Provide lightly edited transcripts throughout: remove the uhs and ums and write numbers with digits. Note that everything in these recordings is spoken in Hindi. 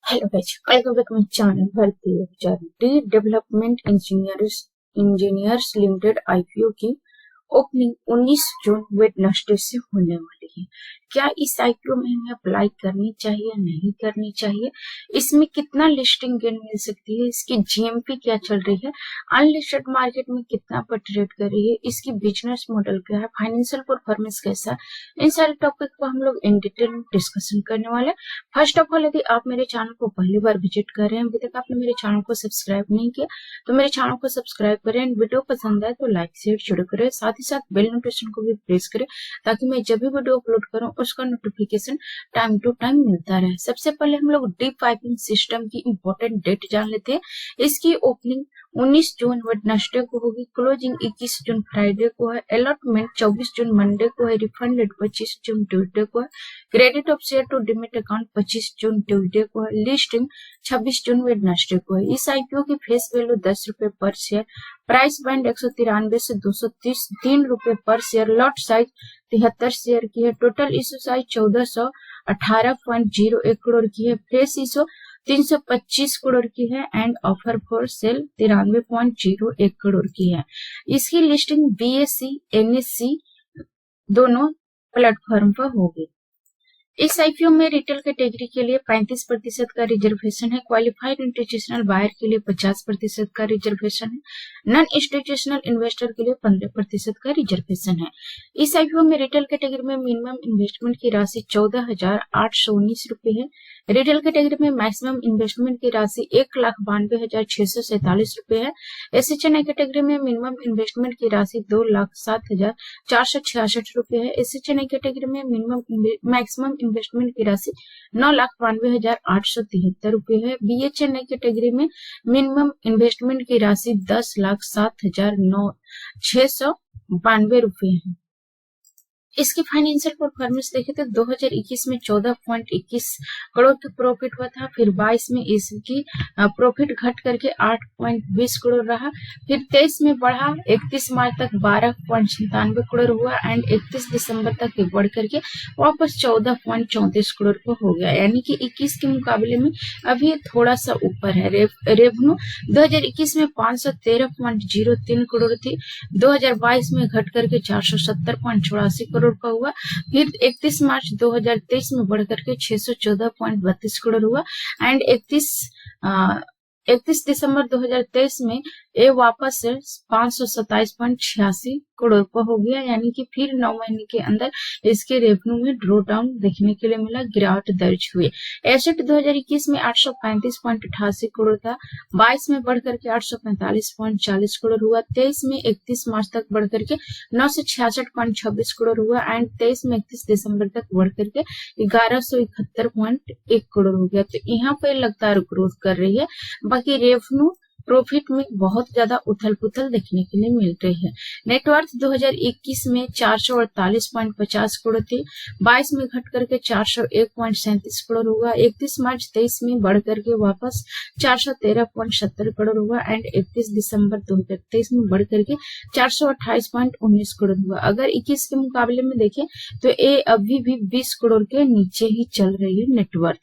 Hello guys, welcome back my channel Bharatiya charity development engineers limited IPO की ओपनिंग 19 जून वेडनेसडे से होने वाली है। क्या इस आईपीओ में हमें अप्लाई करनी चाहिए नहीं करनी चाहिए, इसमें कितना लिस्टिंग गेन मिल सकती है, इसकी जीएमपी क्या चल रही है, अनलिस्टेड मार्केट में कितना पर ट्रेड कर रही है, इसकी बिजनेस मॉडल क्या है, फाइनेंशियल परफॉर्मेंस कैसा है, इन सारे टॉपिक को हम लोग इन डिटेल में डिस्कशन करने वाले हैं। फर्स्ट ऑफ ऑल, यदि आप मेरे चैनल को पहली बार विजिट कर रहे हैं, अभी तक आपने मेरे चैनल को सब्सक्राइब नहीं किया तो मेरे चैनल को सब्सक्राइब करें। वीडियो पसंद आए तो लाइक शेयर जरूर करें, साथ ही साथ बेल नोटिफिकेशन को भी प्रेस करें ताकि मैं जब भी वीडियो अपलोड करूं उसका नोटिफिकेशन टाइम टू टाइम मिलता रहे। सबसे पहले हम लोग डीप पाइपिंग सिस्टम की इंपॉर्टेंट डेट जान लेते हैं। इसकी ओपनिंग 19 जून वेडनेसडे को होगी, क्लोजिंग 21 जून फ्राइडे को है, अलॉटमेंट 24 जून मंडे को है, रिफंड डेट 25 जून ट्यूसडे को है, credit of share to demat account 25 June Tuesday को है, लिस्टिंग 26 जून वेडनेसडे को है। इस आईपीओ की फेस वैल्यू 10 रुपए पर शेयर, प्राइस बैंड 193 से 233 रुपए पर शेयर, लॉट साइज 73 शेयर की है, टोटल इशू साइज 1418.01 करोड़ की है, फेस इशू 325 करोड़ की है and offer for sale 93.01 crore की है। इसकी लिस्टिंग बीएसई एनएससी दोनों प्लेटफॉर्म पर होगी। इस आईपीओ में रिटेल कैटेगरी के लिए 35% का रिजर्वेशन है, क्वालिफाइड इंस्टीट्यूशनल बायर के लिए 50% का रिजर्वेशन है, नॉन इंस्टीट्यूशनल इन्वेस्टर के लिए 15% का रिजर्वेशन है। इस आईपीओ में रिटेल कैटेगरी में मिनिमम इन्वेस्टमेंट की राशि 14,819 रुपए है, रिटेल कैटेगरी में मैक्सिमम इन्वेस्टमेंट की राशि 1,92,647 रुपए है, एसएचएनआई कैटेगरी में मिनिमम इन्वेस्टमेंट की राशि 2,07,466 रुपए है, एसएचएनआई कैटेगरी में मैक्सिमम इन्वेस्टमेंट की राशि 9,92,873 रुपए है, बीएचएनआई कैटेगरी में मिनिमम इन्वेस्टमेंट की राशि 10,07,692 रुपए है। इसकी फाइनेंशियल परफॉर्मेंस देखें तो 2021 में 14.21 करोड़ की प्रॉफिट हुआ था, फिर 22 में इसकी प्रॉफिट घट करके 8.20 करोड़ रहा, फिर 23 में बढ़ा, 31 मार्च तक 12.97 करोड़ हुआ एंड 31 दिसंबर तक बढ़ करके वापस 14.34 करोड़ पर हो गया, यानी कि 21 के मुकाबले में अभी थोड़ा सा ऊपर है। रेवेन्यू 2021 में 513.03 करोड़ थी, 2022 में घट करके 470.84 करोड़ का हुआ, फिर 31 मार्च 2023 में बढ़कर के 614.32 करोड़ हुआ एंड 31 दिसंबर 2023 में ये वापस 527.86 करोड़ पर हो गया, यानी कि फिर 9 महीने के अंदर इसके रेवेन्यू में ड्रॉ डाउन देखने के लिए मिला, गिरावट दर्ज हुई। एसेट 2021 में 835.88 करोड़ था, 22 में बढ़कर के 845.40 करोड़ हुआ, 23 में 31 मार्च तक बढ़कर के 966.26 करोड़ हुआ एंड 23 में 31 दिसंबर तक बढ़कर के 1171.1 करोड़ हो गया। तो यहाँ पे लगातार ग्रोथ कर रही है। बाकी रेवेन्यू प्रॉफिट में बहुत ज्यादा उथल पुथल देखने के लिए मिल रही है। नेटवर्थ 2021 में 448.50 करोड़ थी, 22 में घट करके 401.37 करोड़ हुआ, 31 मार्च 23 में बढ़ करके वापस 413.70 करोड़ हुआ एंड 31 दिसंबर 2023 में बढ़ करके 428.19 करोड़ हुआ। अगर 21 के मुकाबले में देखें तो ये अभी भी 20 करोड़ के नीचे ही चल रही है नेटवर्थ।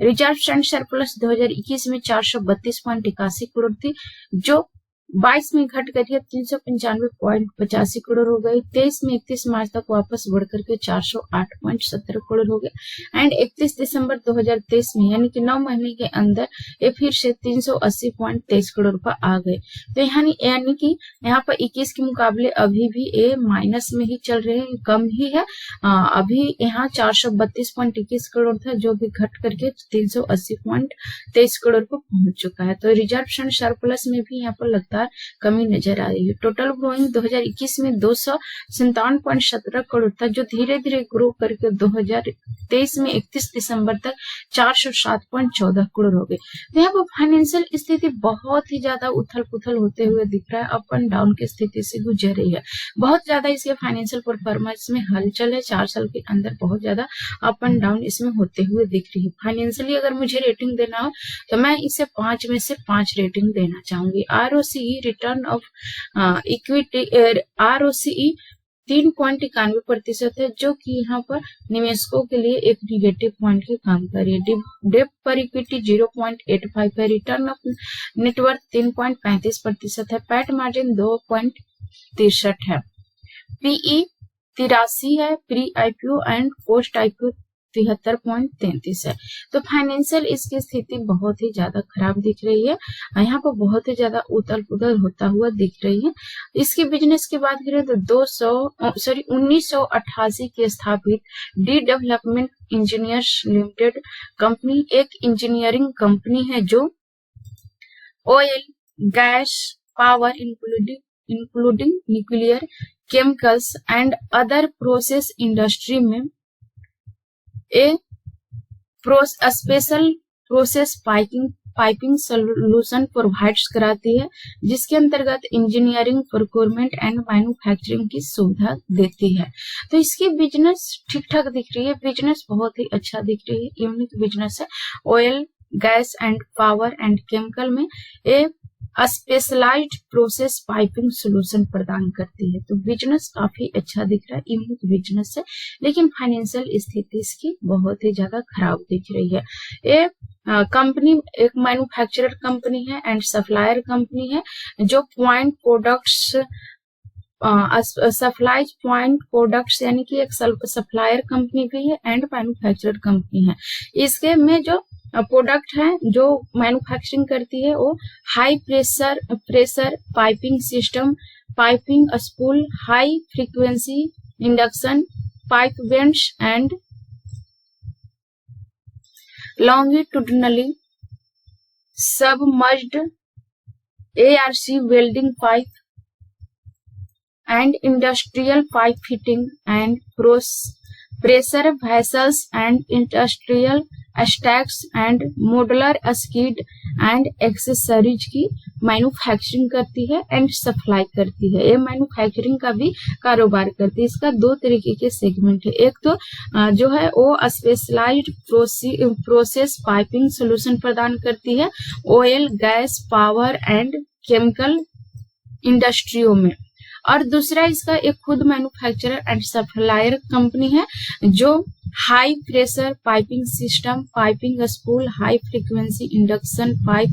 रिजर्व एंड सरप्लस 2021 में 432.81 करोड़ थी, जो 22 में घट करके 395.85 करोड़ हो गई, 23 में 31 मार्च तक वापस बढ़ करके 408.70 करोड़ हो गए एंड 31 दिसंबर 2023 में यानी कि 9 महीने के अंदर ये फिर से 380.23 करोड़ पर आ गए। तो यानी कि यहाँ पर 21 के मुकाबले अभी भी ये माइनस में ही चल रहे हैं, कम ही है। अभी यहाँ 432.21 करोड़ था, जो भी घट करके 380.23 करोड़ पर पहुंच चुका है। तो रिजर्व एंड सरप्लस में भी यहाँ पर लगता कमी नजर आ रही है। टोटल ग्रोइंग 2021 में 257.17 करोड़ था, जो धीरे धीरे ग्रो करके 2023 में 31 दिसंबर तक 407.14 करोड़ हो गए। तो यहाँ पर फाइनेंशियल स्थिति बहुत ही ज्यादा उथल पुथल होते हुए दिख रहा है, अप एंड डाउन की स्थिति से गुजर रही है। बहुत ज्यादा इसके फाइनेंशियल परफॉर्मेंस में हलचल है, 4 साल के अंदर बहुत ज्यादा अप एंड डाउन इसमें होते हुए दिख रही है। फाइनेंशियली अगर मुझे रेटिंग देना हो तो मैं इसे 5 में से 5 रेटिंग देना चाहूंगी। ROCE return of equity, ROCE 3.91% है, जो कि यहाँ पर निवेशकों के लिए एक निगेटिव पॉइंट के काम कर रही है। डेब्ट पर इक्विटी 0.85 है, रिटर्न ऑफ नेटवर्थ 3.35% है, पैट मार्जिन 2.63 है, पीई 83 है, pre IPO and post IPO 73.33 है। तो फाइनेंशियल इसकी स्थिति बहुत ही ज्यादा खराब दिख रही है, यहाँ पर बहुत ही ज्यादा उथल पुथल होता हुआ दिख रही है। इसके बिजनेस की बात करें तो 1988 के स्थापित D development engineers limited company एक इंजीनियरिंग कंपनी है जो oil, gas, power including nuclear, chemicals and other process industry में special process piping solution provides कराती है, जिसके अंतर्गत इंजीनियरिंग, प्रोक्योरमेंट एंड मैन्युफैक्चरिंग की सुविधा देती है। तो इसकी बिजनेस ठीक ठाक दिख रही है, बिजनेस बहुत ही अच्छा दिख रही है, यूनिक बिजनेस है। Oil, gas and power and chemical में स्पेशलाइज्ड प्रोसेस पाइपिंग सोल्यूशन प्रदान करती है। तो बिजनेस काफी अच्छा दिख रहा है, यूनिक बिजनेस है, लेकिन फाइनेंशियल स्थिति इसकी बहुत ही ज्यादा खराब दिख रही है। ये कंपनी एक मैन्युफैक्चरर कंपनी है एंड सप्लायर कंपनी है, जो point products supplies point products यानी कि एक सप्लायर कंपनी भी है एंड मैन्युफैक्चरर कंपनी है। इसके में जो प्रोडक्ट है जो मैन्युफैक्चरिंग करती है वो high pressure piping system, piping spool, high frequency induction pipe bends and longitudinally submerged ARC welding pipe and industrial pipe fitting and pressure vessels and industrial stacks and modular skid and accessories की मैन्युफैक्चरिंग करती है एंड सप्लाई करती है। ये मैन्युफैक्चरिंग का भी कारोबार करती है। इसका दो तरीके के सेगमेंट है, एक तो जो है वो स्पेशलाइज्ड प्रोसेस पाइपिंग सोल्यूशन प्रदान करती है oil, gas, power and chemical इंडस्ट्रियों में, और दूसरा इसका एक खुद मैन्युफैक्चरर एंड सप्लायर कंपनी है जो high pressure piping system, piping spool, high frequency induction pipe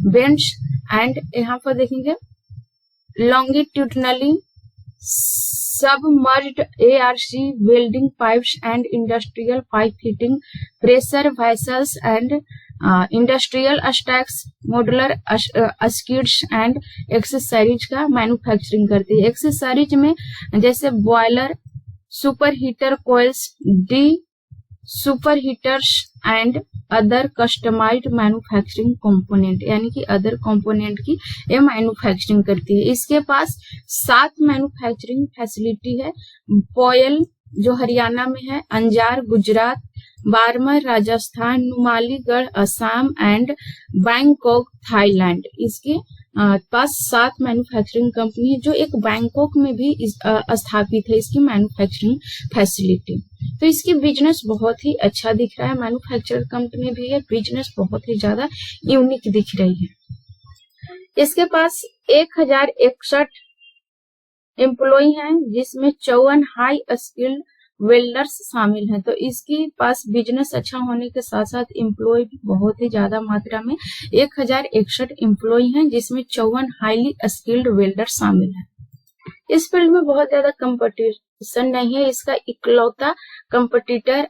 bends and यहाँ पर देखेंगे longitudinally submerged ARC welding pipes and industrial pipe fitting, pressure vessels and industrial stacks, modular skids and accessories का मैन्युफैक्चरिंग करती है। एक्सेसरीज में जैसे boiler, super heater coils, desuperheaters and other customised manufacturing component यानी कि अदर कंपोनेंट की ये मैन्युफैक्चरिंग करती है। इसके पास 7 मैन्युफैक्चरिंग फैसिलिटी है, पोयल जो हरियाणा में है, Anjar Gujarat, Barmer Rajasthan, Numaligarh Assam and Bangkok Thailand. इसके पास 7 मैन्युफैक्चरिंग कंपनी है जो एक बैंकॉक में भी स्थापित है इसकी मैन्युफैक्चरिंग फैसिलिटी। तो इसकी बिजनेस बहुत ही अच्छा दिख रहा है, मैन्युफैक्चरर कंपनी भी है, बिजनेस बहुत ही ज्यादा यूनिक दिख रही है। इसके पास 1061 एम्प्लॉय हैं जिसमें 54 हाई स्किल्ड वेल्डर्स शामिल हैं। तो इसके पास बिजनेस अच्छा होने के साथ साथ एम्प्लॉय भी बहुत ही ज्यादा मात्रा में 1061 एम्प्लॉय हैं जिसमें 54 हाईली स्किल्ड वेल्डर शामिल हैं। इस फील्ड में बहुत ज्यादा कंपटीशन नहीं है, इसका इकलौता कंपटीटर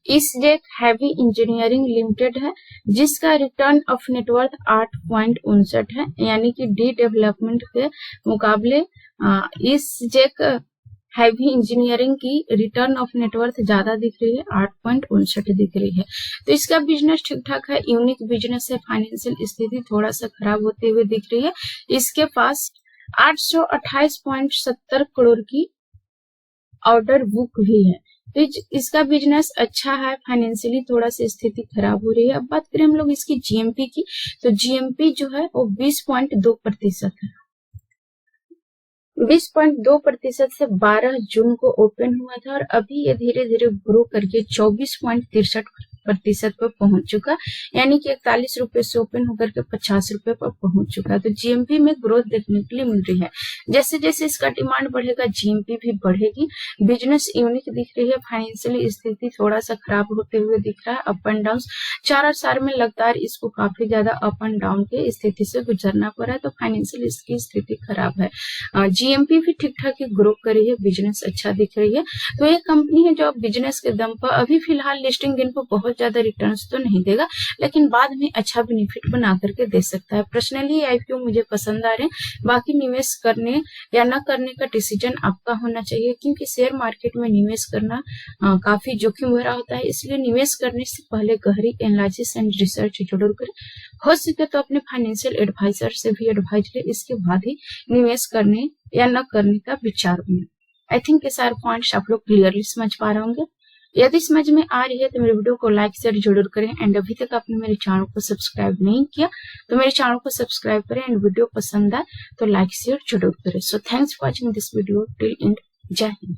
ईस्टजेक हैवी इंजीनियरिंग लिमिटेड है जिसका रिटर्न ऑफ नेटवर्थ 8.59 है, यानी कि डी डेवलपमेंट के मुकाबले ईस्टजेक हैवी इंजीनियरिंग की रिटर्न ऑफ नेटवर्थ ज्यादा दिख रही है, 8.59 दिख रही है। तो इसका बिजनेस ठीक ठाक है, यूनिक बिजनेस है, फाइनेंशियल स्थिति थोड़ा सा खराब होते हुए दिख रही है। इसके पास 828.70 करोड़ की ऑर्डर बुक भी है। तो इसका बिजनेस अच्छा है, फाइनेंशियली थोड़ा सा स्थिति खराब हो रही है। अब बात करें हम लोग इसकी जीएमपी की, तो जीएमपी जो है वो 20.2% है। 20.2% से 12 जून को ओपन हुआ था और अभी ये धीरे धीरे ग्रो करके 24.63 प्रतिशत पर पहुंच चुका, यानी कि 41 रुपए से ओपन होकर के 50 रुपए पर पहुंच चुका है। तो जीएमपी में ग्रोथ देखने के लिए मिल रही है। जैसे जैसे इसका डिमांड बढ़ेगा जीएमपी भी बढ़ेगी। बिजनेस यूनिक दिख रही है, फाइनेंशियल स्थिति थोड़ा सा खराब होते हुए दिख रहा है। अप एंड डाउन 4 साल में लगातार इसको काफी ज्यादा अप एंड डाउन के स्थिति से गुजरना पड़ा है, तो फाइनेंशियल इसकी स्थिति खराब है। जीएमपी भी ठीक ठाक ग्रो कर रही है, बिजनेस अच्छा दिख रही है। तो ये कंपनी है जो बिजनेस के दम पर अभी फिलहाल लिस्टिंग इनको बहुत ज्यादा रिटर्न्स तो नहीं देगा, लेकिन बाद में अच्छा बेनिफिट बना करके दे सकता है। पर्सनली आईपीओ मुझे पसंद आ रहे हैं, बाकी निवेश करने या न करने का डिसीजन आपका होना चाहिए, क्योंकि शेयर मार्केट में निवेश करना काफी जोखिम भरा होता है। इसलिए निवेश करने से पहले गहरी एनालिसिस एंड रिसर्च जरूर करें। हो सके तो अपने फाइनेंशियल एडवाइजर से भी एडवाइज लें, इसके बाद ही निवेश करने या न करने का विचार बने। आई थिंक ये सारे पॉइंट्स आप लोग क्लियरली समझ पा रहे होंगे। यदि समझ में आ रही है तो मेरे वीडियो को लाइक शेयर जरूर करें, एंड अभी तक आपने मेरे चैनल को सब्सक्राइब नहीं किया तो मेरे चैनल को सब्सक्राइब करें, एंड वीडियो पसंद आए तो लाइक शेयर जरूर करें। So thanks for watching this video till and. जय हिंद।